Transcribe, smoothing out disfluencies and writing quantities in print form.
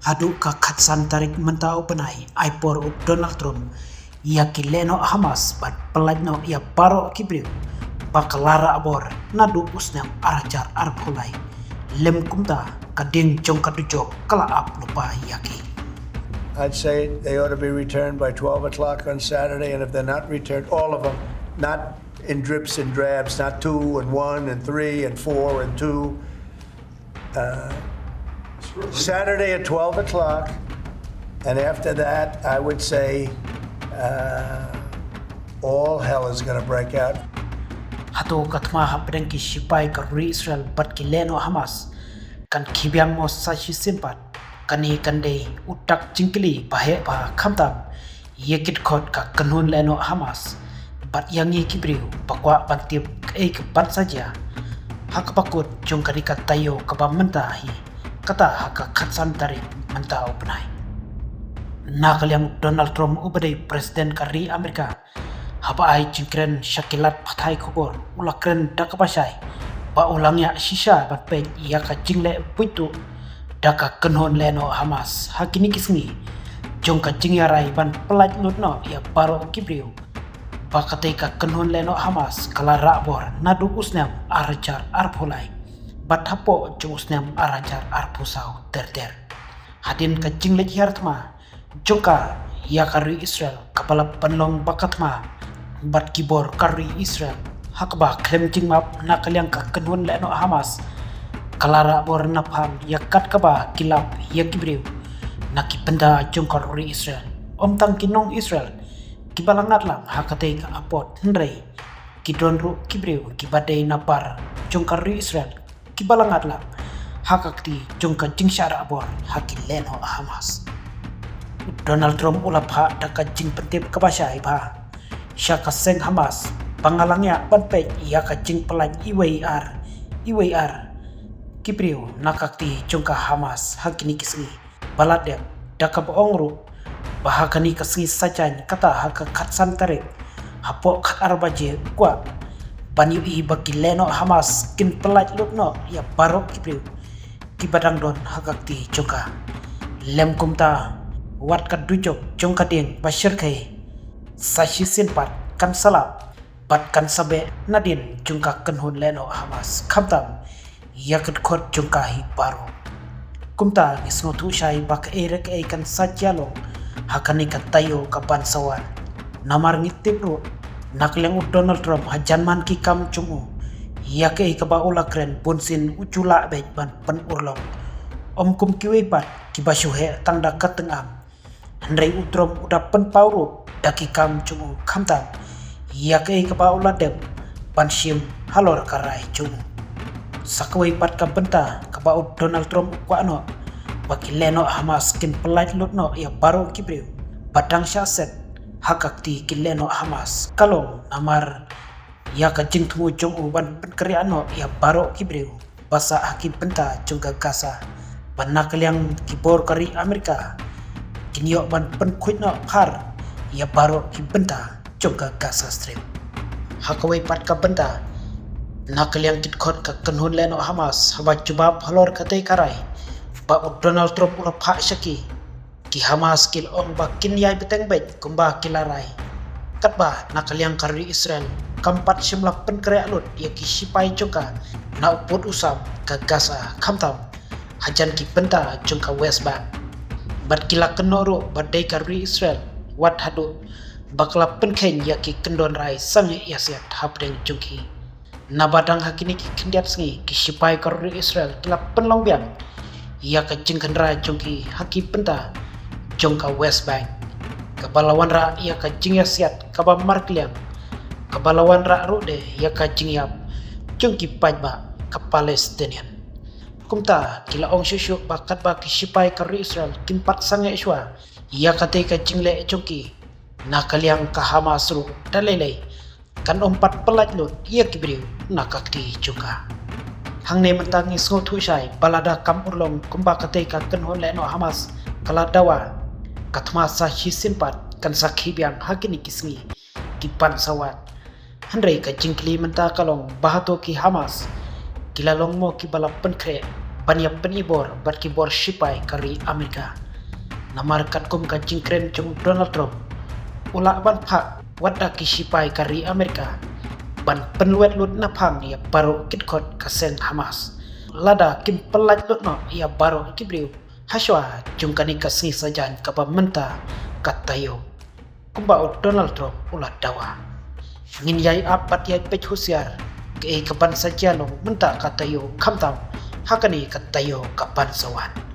Hadu ka khatsan tarik mentau penai aipor up Donald Trump ia kileno Hamas bat pelajno ia paro kibriu bakalara abor nadu usnam arajar arpulai lem kumta kading jong kadujo kala ap lupa yaki. I'd say they ought to be returned by 12 o'clock on Saturday, and if they're not returned, all of them, not in drips and drabs, not 2 and 1 and 3 and 4 and 2. Saturday at 12 o'clock, and after that, I would say all hell is going to break out. Hato katma hapdeng ki sipai ka Israel bat kileno Hamas kan kibiam mo sa simpat kani kande utak jingkili bahe ba khamtam yekit khot ka kanun leno Hamas bat yangi kibriu pakwa pantip ke ban saja hak pakut jong kadika tayo kabamenta hi kata haka khatsan tarik mentau penai nakaliang Donald Trump ubade presiden kari Amerika haba ai jingkren syakilat pathai khobor ulakren dakapasai ba ulangya shisha bat pe ia ka jingle puitu daka kenhon leno Hamas hakini kisngi jong ka jingyarai ban pelaj nutno ia baro kibriu bakate ka kenhon leno Hamas kala rabor nadu usnam arajar arpulai bat hapo jong usnam arajar arpusau terter hadin ka jingle yartma jongka ia kari Israel kapala penlong bakatma bat kibor kari Israel hakba klem jingmap nakaliang ka kenhon leno Hamas kalara bor napham yakat kaba kilap yakibriu naki penda jongkar uri Israel tang kinong Israel kibalangat lang hakate ka apot hendrei kidonru kibriu kibadai napar jongkar uri Israel kibalangat lang hakakti jongka jingsyara bor hakileno Hamas. Donald Trump ulap ha daka jing pentip kabasai ba syaka seng Hamas pangalangnya banpej ia ka jing pelan IWR kibriu nakakti jongka Hamas hakini kisni baladek daka boongru bahakani kasni sajan kata haka khatsan tarik hapo khat arbaje kwa banyu i bakileno Hamas kin pelaj lutno ya baro kibriu kibadang don hakakti jongka lem kumta wat kadujok jongka ding bashir kai sashi sinpat kan salap bat kan sabe nadin jongka kenhun leno Hamas khamtam yakut khot jongka hi baro kumta ngisnotu shai bak erek kan sajalong hakani katayo kapan sawan namar ngitipro nakleng Donald Trump hajanman ki kam chumu yake kaba ulakren bunsin ucula bej ban pen urlong kum kiwe pat kibashuhe tangda katengam hendrei utrom udah pen pauru daki kam chumu khamtam yake kaba uladem ban shim halor karai chumu sakawai pat ka benta kaba Donald Trump kwano bakileno Hamas kin pelaj lutno ya baro kibriu badang syaset hakakti kileno Hamas kalong namar ya ka jingtmu jong uban penkeriano ya baro kibriu basa haki benta jongga Gaza banakliang kibor kari Amerika kinyo ban penkuitno par ya baro ki benta jongga Gaza Strip hakawai pat ka benta nakaliang kitkot ka kenhun leno Hamas haba jubab halor katay karay ba Donald Trump ulap ha syaki ki Hamas kil bakin yay beteng bet kumba kilaray katba nakaliang kari Israel kampat simlap penkere alut ya ki sipai jongka na uput usam ka Gaza khamtam hajan ki benta jongka West Bank bat kila kenoro badai kari Israel wat hadu bakla penken ya ki kendon rai sange yasiat hapdeng jongki nabadang hakini ki kendiat sengi ki sipai kari Israel kila penlong biang ia ka jingkandra jongki haki penta jongka West Bank kabalawan ra ia ka jingyasiat kaba markliang kabalawan ra rude ia ka jingyap jongki pajba ka Palestinian kumta kila ong shushu bakat ba ki sipai kari Israel kimpat sange iswa ia ka te ka jingle jongki nakaliang ka Hamas ru dalelei kan ompat pelaj lut ia kibriu nakakti jongka hangne mentangi sotu shai balada kam urlong kumba kate ka kenhon leno Hamas kala dawa katma sa hisimpat kan sakhi biang hakini kisngi kipan sawat hendrei ka jingkli menta kalong bahato ki Hamas kilalong mo ki balap penkre banyak penibor bat kibor sipai kari Amerika. Namar kat kum ka jingkren cung Donald Trump. Ula ban pak wadda ki sipai kari Amerika. Ban penluet lut napang ya baru kitkot kaseng Hamas. Lada kim pelat lut no ya baru kibriu. Haswa jungkani kasih sajan kapa menta katayo. Kumbau Donald Trump ulah dawa. Ngin yai apat yai pech husiar. Ke kapan saja no menta katayo kamtau. Hakani katayo kapan sawan.